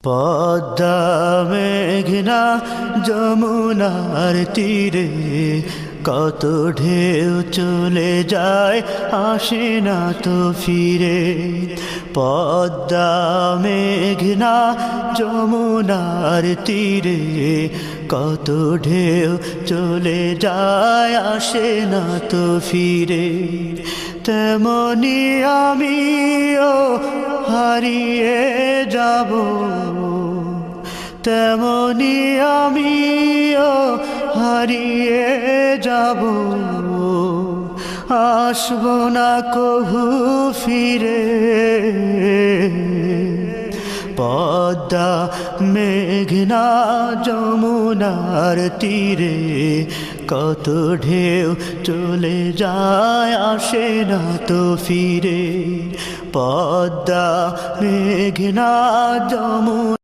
পদ্মা মেঘনা যমুনার তীরে কত ঢেউ চলে যায় আসে না তো ফিরে। পদ্মা মেঘনা যমুনার তীরে কত ঢেউ চলে যায় আসে না তো ফিরে। তেমনি আমিও হারিয়ে যাব, তেমনি আমিও হারিয়ে যাব, আসবো না কহু ফিরে। পদ্মা মেঘনা যমুনার তীরে কত ঢেউ চলে যায় আসে না তো ফিরে। পদ্মা মেঘনা যমুনার